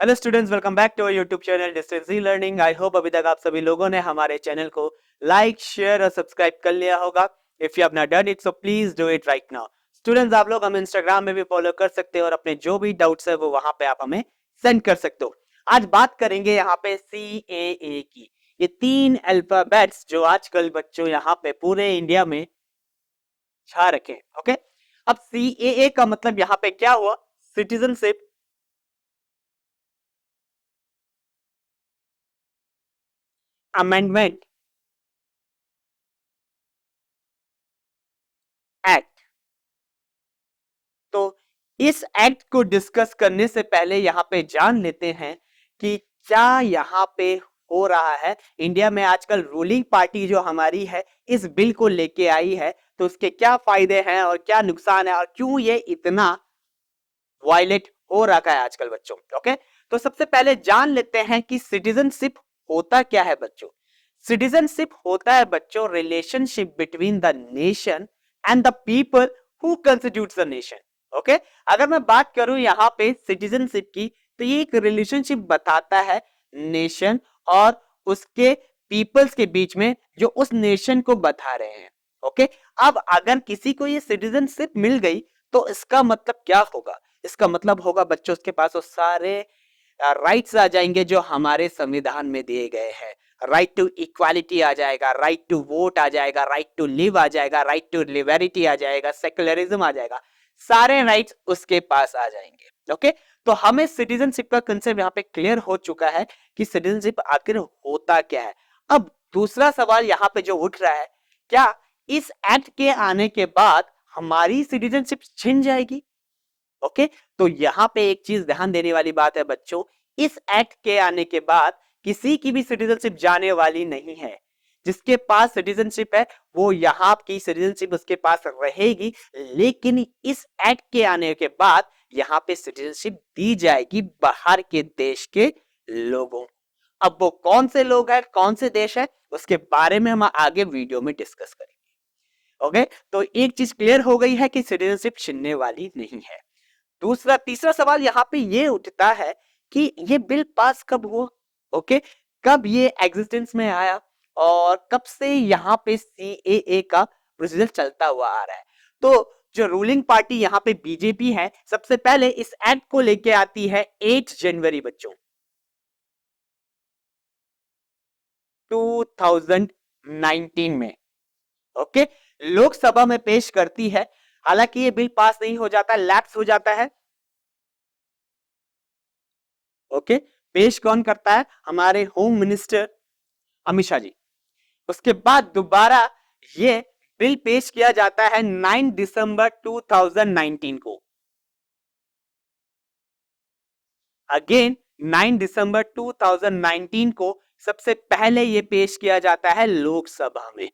Hello students, welcome back to YouTube channel distance E learning. I hope अभी तक आप सभी लोगों ने हमारे चैनल को लाइक, शेयर और सब्सक्राइब कर लिया होगा। If you have not done it so please do it right now. Students, आप लोग हमें इंस्टाग्राम में भी फॉलो कर सकते हो और अपने जो भी डाउट्स है वो वहां पे आप हमें सेंड कर सकते हो। आज बात करेंगे यहाँ पे CAA की। ये 3 अल्फाबेट्स जो आजकल बच्चों यहाँ पे पूरे इंडिया में छा रखे हैं। ओके, अब CAA का मतलब यहाँ पे क्या हुआ? Citizenship amendment act. तो इस एक्ट को डिस्कस करने से पहले यहाँ पे जान लेते हैं कि क्या यहाँ पे हो रहा है। इंडिया में आजकल रूलिंग पार्टी जो हमारी है इस बिल को लेके आई है, तो उसके क्या फायदे हैं और क्या नुकसान है और क्यों ये इतना वायलेट हो रखा है आजकल बच्चों। ओके, तो सबसे पहले जान लेते हैं कि सिटीजनशिप होता क्या है बच्चों। सिटीजनशिप होता है बच्चों relationship between the nation and the people who constitutes the nation. Okay, अगर मैं बात करूं यहाँ पे सिटीजनशिप की, तो ये एक रिलेशनशिप बताता है नेशन और उसके पीपल्स के बीच में जो उस नेशन को बता रहे हैं। ओके, अब अगर किसी को ये सिटीजनशिप मिल गई तो इसका मतलब क्या होगा? इसका मतलब होगा बच्चों उसके पास वो सारे राइट्स आ जाएंगे जो हमारे संविधान में दिए गए हैं। राइट टू इक्वालिटी आ जाएगा, राइट टू वोट आ जाएगा, राइट टू लिव आ जाएगा, राइट टू लिबर्टी आ जाएगा, सेक्युलरिज्म आ जाएगा। सारे राइट्स उसके पास आ जाएंगे। ओके, तो हमें सिटीजनशिप का कंसेप्ट यहाँ पे क्लियर हो चुका है कि सिटीजनशिप आखिर होता क्या है। अब दूसरा सवाल यहाँ पे जो उठ रहा है, क्या इस एक्ट के आने के बाद हमारी सिटीजनशिप छिन जाएगी? ओके, तो यहां पे एक चीज ध्यान देने वाली बात है बच्चों, इस एक्ट के आने के बाद किसी की भी सिटीजनशिप जाने वाली नहीं है। जिसके पास सिटीजनशिप है वो यहां की सिटीजनशिप उसके पास रहेगी, लेकिन इस एक्ट के आने के बाद यहां पे सिटीजनशिप दी जाएगी बाहर के देश के लोगों को। अब वो कौन से लोग हैं, कौन से देश है, उसके बारे में हम आगे वीडियो में डिस्कस करेंगे। ओके, तो एक चीज क्लियर हो गई है कि सिटीजनशिप छिनने वाली नहीं है। दूसरा तीसरा सवाल यहाँ पे ये उठता है कि ये बिल पास कब हुआ? ओके, कब ये एग्जिस्टेंस में आया और कब से यहाँ पे CAA का प्रोसीजर चलता हुआ आ रहा है? तो जो रूलिंग पार्टी यहाँ पे बीजेपी है, सबसे पहले इस एक्ट को लेके आती है 8 जनवरी बच्चों 2019 में। ओके, लोकसभा में पेश करती है। हालांकि ये बिल पास नहीं हो जाता, लैप्स हो जाता है। ओके, पेश कौन करता है? हमारे होम मिनिस्टर अमित शाह जी। उसके बाद दोबारा ये बिल पेश किया जाता है 9 दिसंबर 2019 को। अगेन 9 दिसंबर 2019 को सबसे पहले ये पेश किया जाता है लोकसभा में।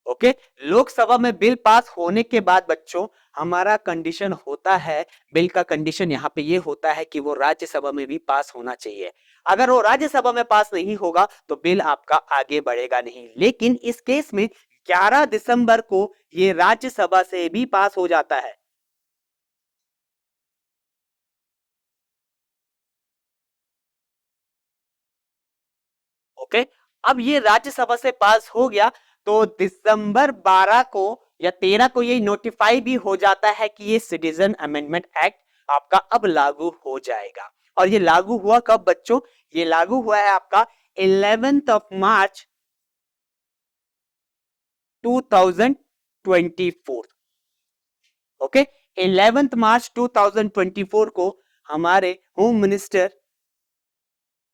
ओके, लोकसभा में बिल पास होने के बाद बच्चों हमारा कंडीशन होता है, बिल का कंडीशन यहाँ पे ये होता है कि वो राज्यसभा में भी पास होना चाहिए। अगर वो राज्यसभा में पास नहीं होगा तो बिल आपका आगे बढ़ेगा नहीं। लेकिन इस केस में 11 दिसंबर को ये राज्यसभा से भी पास हो जाता है। ओके, अब ये राज्यसभा से पास हो गया तो दिसंबर 12 को या 13 को ये नोटिफाई भी हो जाता है कि ये सिटीजन अमेंडमेंट एक्ट आपका अब लागू हो जाएगा। और ये लागू हुआ कब बच्चों? ये लागू हुआ है आपका 11th of March 2024। Okay, 11th मार्च 2024 को हमारे होम मिनिस्टर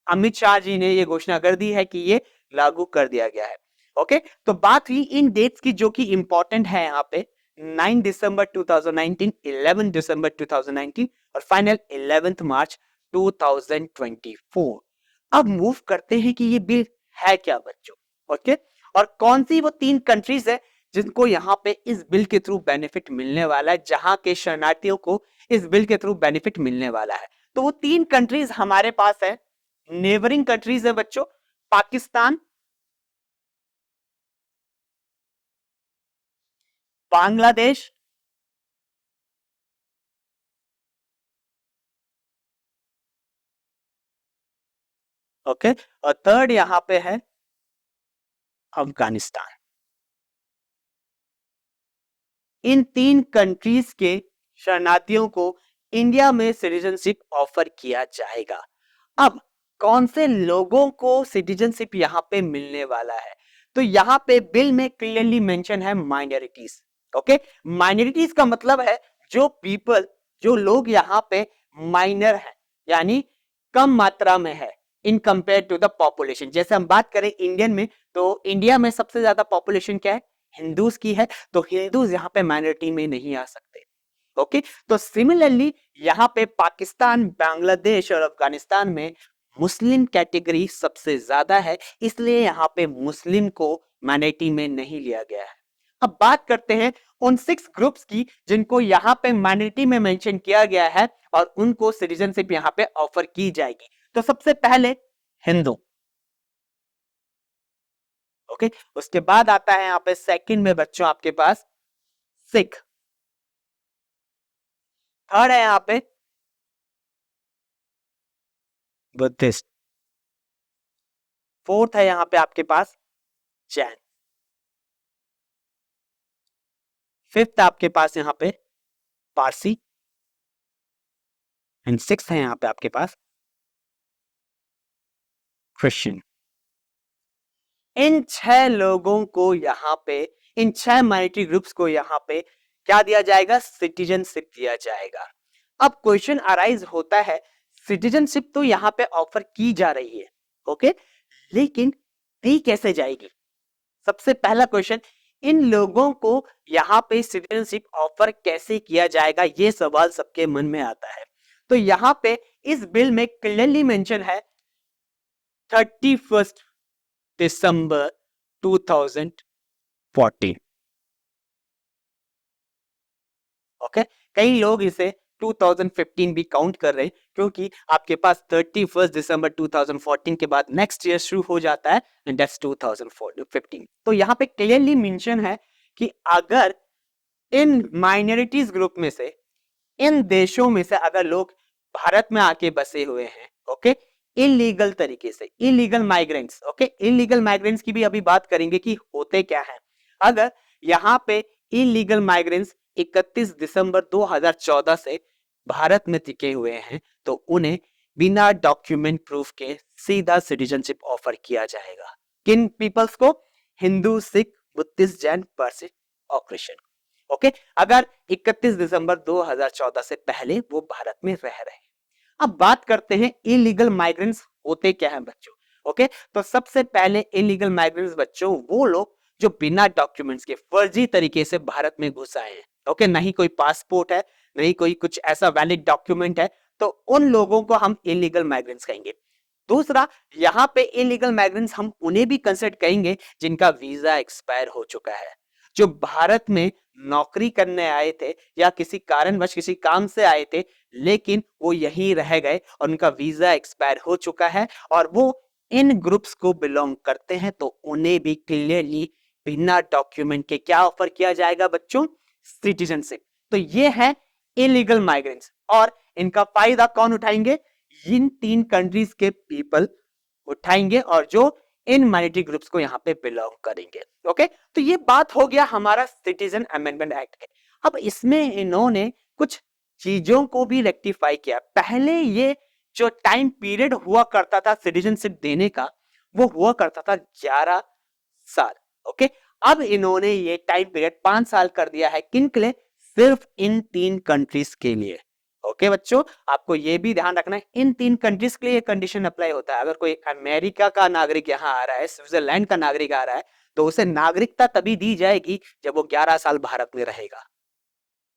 अमित शाह जी ने ये घोषणा कर दी है कि ये लागू कर दिया गया है। ओके, तो बात हुई इन डेट्स की जो कि इंपॉर्टेंट है यहाँ पे। 9 दिसंबर 2019, 11 दिसंबर 2019 और फाइनल 11th मार्च 2024। अब मूव करते हैं कि ये बिल है क्या बच्चों। ओके, और कौन सी वो 3 कंट्रीज है जिनको यहाँ पे इस बिल के थ्रू बेनिफिट मिलने वाला है, जहां के शरणार्थियों को इस बिल के थ्रू बेनिफिट मिलने वाला है। तो वो 3 कंट्रीज हमारे पास है, नेबरिंग कंट्रीज है बच्चों। पाकिस्तान, बांग्लादेश ओके, और थर्ड यहाँ पे है अफगानिस्तान। इन तीन कंट्रीज के शरणार्थियों को इंडिया में सिटीजनशिप ऑफर किया जाएगा। अब कौन से लोगों को सिटीजनशिप यहाँ पे मिलने वाला है, तो यहाँ पे बिल में क्लियरली मेंशन है माइनॉरिटीज। ओके, माइनॉरिटीज का मतलब है जो पीपल, जो लोग यहाँ पे माइनर हैं, यानी कम मात्रा में है in compare to the population. जैसे हम बात करें इंडियन में, तो इंडिया में सबसे ज्यादा पॉपुलेशन क्या है, हिंदूज की है, तो हिंदूज यहाँ पे माइनॉरिटी में नहीं आ सकते। ओके, तो सिमिलरली यहाँ पे पाकिस्तान, बांग्लादेश और अफगानिस्तान में मुस्लिम कैटेगरी सबसे ज्यादा है, इसलिए यहाँ पे मुस्लिम को माइनॉरिटी में नहीं लिया गया है। अब बात करते हैं उन 6 ग्रुप्स की जिनको यहाँ पे माइनॉरिटी में मेंशन किया गया है और उनको सिटीजनशिप यहाँ पे ऑफर की जाएगी। तो सबसे पहले हिंदू। ओके, उसके बाद आता है यहाँ पे सेकंड में बच्चों आपके पास सिख। थर्ड है यहाँ पे बुद्धिस्ट। फोर्थ है यहाँ पे आपके पास जैन। फिफ्थ आपके पास यहाँ पे पारसी। एंड सिक्स्थ है यहाँ पे आपके पास क्रिश्चियन। इन 6 लोगों को यहाँ पे, इन 6 माइनॉरिटी ग्रुप्स को यहाँ पे क्या दिया जाएगा, सिटीजनशिप दिया जाएगा। अब क्वेश्चन अराइज होता है, सिटीजनशिप तो यहाँ पे ऑफर की जा रही है, ओके, लेकिन दी कैसे जाएगी। सबसे पहला क्वेश्चन, इन लोगों को यहाँ पे सिटीजनशिप ऑफर कैसे किया जाएगा, ये सवाल सबके मन में आता है। तो यहाँ पे इस बिल में क्लियरली मेंशन है 31 दिसंबर 2014। ओके, कई लोग इसे 2015 भी काउंट कर रहे हैं, क्योंकि आपके पास 31 दिसंबर 2014 के बाद नेक्स्ट ईयर शुरू हो जाता है, एंड दैट्स 2015। तो यहाँ पे क्लियरली मेंशन है कि अगर इन माइनॉरिटीज ग्रुप में से, इन देशों में से अगर लोग भारत में आके बसे हुए हैं, ओके, इलीगल तरीके से, illegal migrants, okay, illegal migrants की भी अभी बात करेंगे कि होते क्या है। अगर यहाँ पे इलीगल माइग्रेंट्स 31 दिसंबर 2014 से भारत में टिके हुए हैं, तो उन्हें बिना डॉक्यूमेंट प्रूफ के सीधा सिटीजनशिप ऑफर किया जाएगा। किन पीपल्स को, हिंदू, सिख, बुद्धिस्ट, जैन, पारसी और क्रिश्चियन। ओके, अगर 31 दिसंबर 2014 से पहले वो भारत में रह रहे हैं। अब बात करते हैं इलीगल माइग्रेंट्स होते क्या हैं बच्चों। ओके, तो सबसे पहले इलीगल माइग्रेंट्स बच्चों वो लोग जो बिना डॉक्यूमेंट्स के फर्जी तरीके से भारत में घुस आए हैं। ओके, नहीं कोई पासपोर्ट है, नहीं कोई कुछ ऐसा वैलिड डॉक्यूमेंट है, तो उन लोगों को हम इलीगल माइग्रेंट्स कहेंगे। दूसरा, यहाँ पे इलीगल माइग्रेंट्स हम उन्हें भी कंसिडर करेंगे जिनका वीजा एक्सपायर हो चुका है, जो भारत में नौकरी करने आए थे या किसी कारणवश किसी काम से आए थे, लेकिन वो यहीं रह गए और उनका वीजा एक्सपायर हो चुका है और वो इन ग्रुप्स को बिलोंग करते हैं, तो उन्हें भी क्लियरली बिना डॉक्यूमेंट के क्या ऑफर किया जाएगा बच्चों, सिटीजनशिप। तो ये है इलीगल माइग्रेंट्स, और इनका फायदा कौन उठाएंगे, इन 3 कंट्रीज के पीपल उठाएंगे और जो इन माइनॉरिटी ग्रुप्स को यहाँ पे बिलोंग करेंगे। ओके, तो ये बात हो गया हमारा सिटीजन अमेंडमेंट एक्ट के। अब इसमें इन्होंने कुछ चीजों को भी रेक्टिफाई किया। पहले ये जो टाइम पीरियड हुआ करता था सिटीजनशिप देने का, वो हुआ करता था 11 साल। ओके, अब इन्होंने ये टाइम पीरियड 5 साल कर दिया है, किन के लिए, सिर्फ इन 3 कंट्रीज के लिए। ओके बच्चों, आपको ये भी ध्यान रखना है इन 3 कंट्रीज के लिए ये कंडीशन अप्लाई होता है। अगर कोई अमेरिका का नागरिक यहाँ आ रहा है, स्विट्जरलैंड का नागरिक आ रहा है, तो उसे नागरिकता तभी दी जाएगी जब वो 11 साल भारत में रहेगा।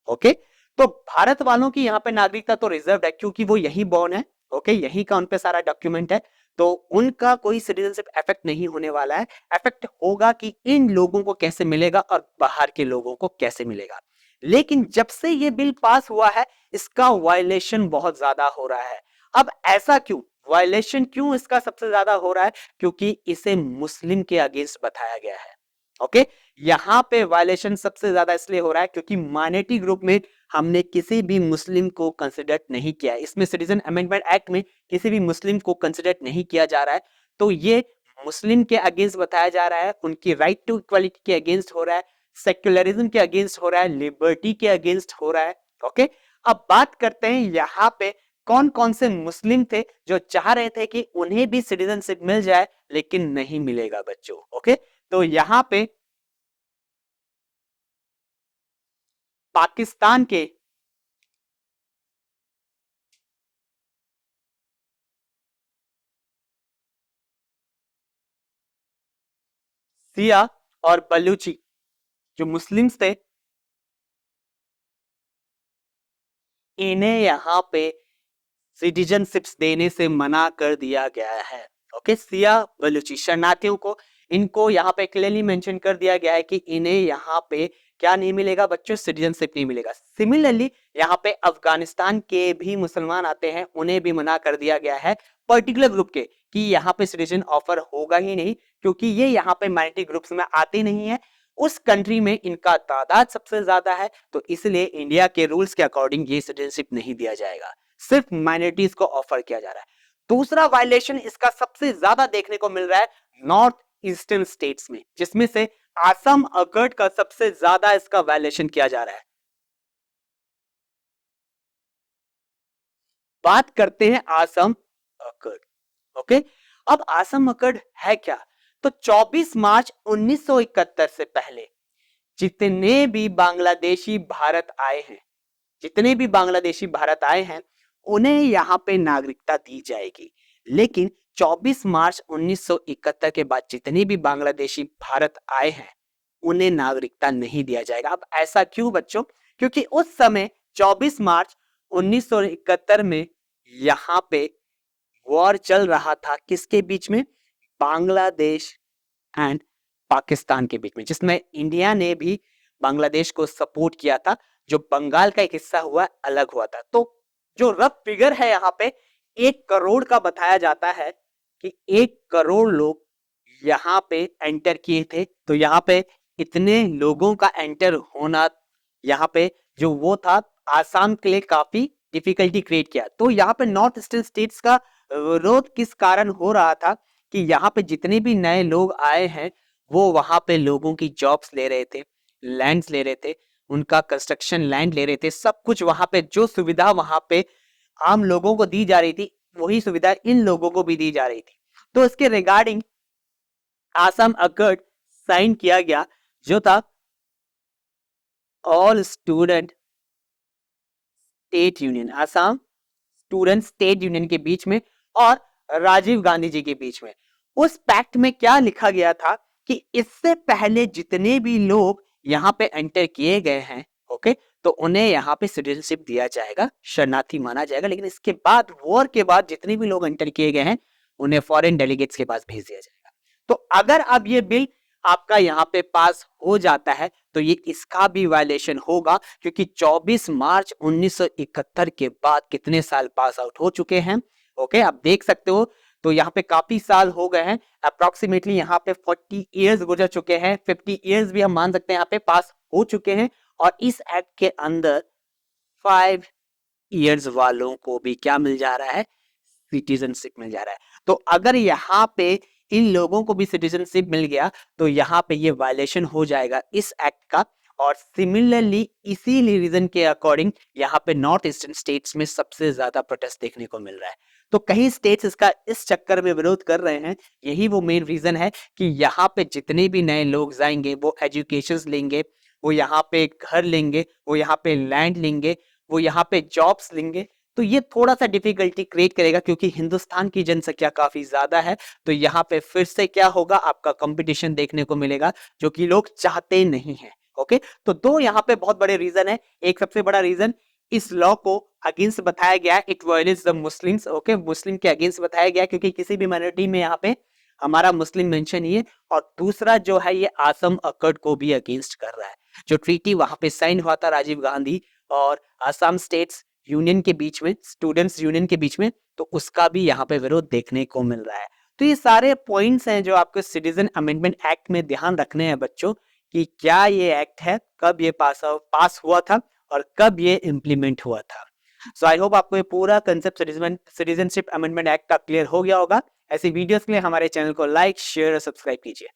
ओके, तो भारत वालों की यहाँ पे नागरिकता तो रिजर्व है क्योंकि वो यही बॉर्न है। ओके, यही का उन पे सारा डॉक्यूमेंट है, तो उनका कोई सिटीजनशिप इफेक्ट नहीं होने वाला है। इफेक्ट होगा कि इन लोगों को कैसे मिलेगा और बाहर के लोगों को कैसे मिलेगा। लेकिन जब से ये बिल पास हुआ है, इसका वायलेशन बहुत ज्यादा हो रहा है। अब ऐसा क्यों, वायलेशन क्यों इसका सबसे ज्यादा हो रहा है, क्योंकि इसे मुस्लिम के अगेंस्ट बताया गया है। ओके, यहाँ पे वायलेशन सबसे ज्यादा इसलिए हो रहा है क्योंकि माइनॉरिटी ग्रुप में हमने किसी भी मुस्लिम को कंसिडर नहीं किया है। इसमें सिटीजन अमेंडमेंट एक्ट में किसी भी मुस्लिम को कंसिडर नहीं किया जा रहा है। तो ये मुस्लिम के अगेंस्ट बताया जा रहा है, उनकी राइट टू इक्वालिटी के अगेंस्ट हो रहा है, सेक्युलरिज्म के अगेंस्ट हो रहा है, लिबर्टी के अगेंस्ट हो रहा है। ओके, अब बात करते हैं यहाँ पे कौन कौन से मुस्लिम थे जो चाह रहे थे कि उन्हें भी सिटीजनशिप मिल जाए, लेकिन नहीं मिलेगा बच्चों। ओके, तो यहाँ पे पाकिस्तान के सिया और बलूची जो मुस्लिम्स थे, इन्हें यहाँ पे सिटीजनशिप्स देने से मना कर दिया गया है। ओके, सिया बलूची शरणार्थियों को, इनको यहाँ पे क्लियरली मेंशन कर दिया गया है कि इन्हें यहाँ पे क्या नहीं मिलेगा बच्चों, सिटीजनशिप नहीं मिलेगा। सिमिलरली यहाँ पे अफगानिस्तान के भी मुसलमान आते हैं, उन्हें भी मना कर दिया गया है पर्टिकुलर ग्रुप के कि यहाँ पे सिटीजन ऑफर होगा ही नहीं, क्योंकि ये यहाँ पे माइनॉरिटी ग्रुप्स में आते नहीं है। उस कंट्री में इनका तादाद सबसे ज्यादा है, तो इसलिए इंडिया के रूल्स के अकॉर्डिंग ये सिटीजनशिप नहीं दिया जाएगा, सिर्फ माइनॉरिटीज को ऑफर किया जा रहा है। दूसरा वायलेशन इसका सबसे ज्यादा देखने को मिल रहा है नॉर्थ ईस्टर्न स्टेट्स में, जिसमें से आसम अकर्ड का सबसे ज्यादा इसका वायलेशन किया जा रहा है। बात करते हैं आसम अकर्ड। ओके, अब आसम अकर्ड है क्या, तो 24 मार्च 1971 से पहले जितने भी बांग्लादेशी भारत आए हैं, जितने भी बांग्लादेशी भारत आए हैं उन्हें यहाँ पे नागरिकता दी जाएगी। लेकिन 24 मार्च 1971 के बाद जितने भी बांग्लादेशी भारत आए हैं उन्हें नागरिकता नहीं दिया जाएगा। अब ऐसा क्यों बच्चों, क्योंकि उस समय 24 मार्च 1971 में यहाँ पे वॉर चल रहा था किसके बीच में, बांग्लादेश एंड पाकिस्तान के बीच में, जिसमें इंडिया ने भी बांग्लादेश को सपोर्ट किया था। जो बंगाल का एक हिस्सा हुआ अलग हुआ था। तो जो रफ फिगर है यहाँ पे 1 करोड़ का बताया जाता है कि 1 करोड़ लोग यहाँ पे एंटर किए थे। तो यहाँ पे इतने लोगों का एंटर होना यहाँ पे जो वो था आसाम के लिए काफी डिफिकल्टी क्रिएट किया। तो यहाँ पे नॉर्थ ईस्टर्न स्टेट्स का विरोध किस कारण हो रहा था कि यहाँ पे जितने भी नए लोग आए हैं वो वहां पे लोगों की जॉब्स ले रहे थे, लैंड्स ले रहे थे, उनका कंस्ट्रक्शन लैंड ले रहे थे, सब कुछ वहां पे जो सुविधा वहां पे आम लोगों को दी जा रही थी वही सुविधा इन लोगों को भी दी जा रही थी। तो इसके रिगार्डिंग आसाम अकॉर्ड साइन किया गया जो था all student state union, Assam student state union के बीच में और राजीव गांधी जी के बीच में। उस पैक्ट में क्या लिखा गया था कि इससे पहले जितने भी लोग यहाँ पे एंटर किए गए हैं, ओके, तो उन्हें यहाँ पे सिटीजनशिप दिया जाएगा, शरणार्थी माना जाएगा। लेकिन इसके बाद वॉर के बाद जितने भी लोग एंटर किए गए हैं उन्हें फॉरेन डेलीगेट्स के पास भेज दिया जाएगा। तो अगर अब ये बिल आपका यहाँ पे पास हो जाता है तो ये इसका भी वायलेशन होगा, क्योंकि 24 मार्च 1971 के बाद कितने साल पास आउट हो चुके हैं। ओके, आप देख सकते हो तो यहाँ पे काफी साल हो गए हैं, अप्रोक्सीमेटली यहाँ पे 40 इयर्स गुजर चुके हैं, 50 इयर्स भी हम मान सकते हैं यहाँ पे पास हो चुके हैं। और इस एक्ट के अंदर 5 इयर्स वालों को भी क्या मिल जा रहा है, सिटीजनशिप मिल जा रहा है। तो अगर यहाँ पे इन लोगों को भी सिटीजनशिप मिल गया तो यहाँ पे ये वायलेशन हो जाएगा इस एक्ट का। और सिमिलरली इसी रीजन के अकॉर्डिंग यहाँ पे नॉर्थ ईस्टर्न स्टेट्स में सबसे ज्यादा प्रोटेस्ट देखने को मिल रहा है। तो कई स्टेट्स इसका इस चक्कर में विरोध कर रहे हैं। यही वो मेन रीजन है कि यहाँ पे जितने भी नए लोग जाएंगे वो एजुकेशन लेंगे, वो यहाँ पे घर लेंगे, वो यहाँ पे लैंड लेंगे, वो यहाँ पे जॉब्स लेंगे। तो ये थोड़ा सा डिफिकल्टी क्रिएट करेगा क्योंकि हिंदुस्तान की जनसंख्या काफी ज्यादा है। तो यहाँ पे फिर से क्या होगा, आपका कंपटीशन देखने को मिलेगा जो कि लोग चाहते नहीं हैं। ओके, तो दो यहाँ पे बहुत बड़े रीजन है। एक सबसे बड़ा रीजन इस लॉ को अगेंस्ट बताया गया है, it violates the Muslims. Okay, Muslim के अगेंस्ट बताया गया क्योंकि किसी भी माइनॉरिटी में यहाँ पे हमारा मुस्लिम मेंशन ही है। और दूसरा जो है ये आसम अकॉर्ड को भी अगेंस्ट कर रहा है, जो ट्रीटी वहां पे साइन हुआ था राजीव गांधी और आसाम स्टेट्स यूनियन के बीच में, स्टूडेंट्स यूनियन के बीच में, तो उसका भी यहाँ पे विरोध देखने को मिल रहा है। तो ये सारे पॉइंट्स हैं जो आपको सिटीजन अमेंडमेंट एक्ट में ध्यान रखने हैं बच्चों। कि क्या ये एक्ट है, कब ये पास हुआ था और कब ये इम्प्लीमेंट हुआ था। सो आई होप आपको ये पूरा कंसेप्ट सिटीजनशिप अमेंडमेंट एक्ट का क्लियर हो गया होगा। ऐसी वीडियोस के लिए हमारे चैनल को लाइक, शेयर और सब्सक्राइब कीजिए।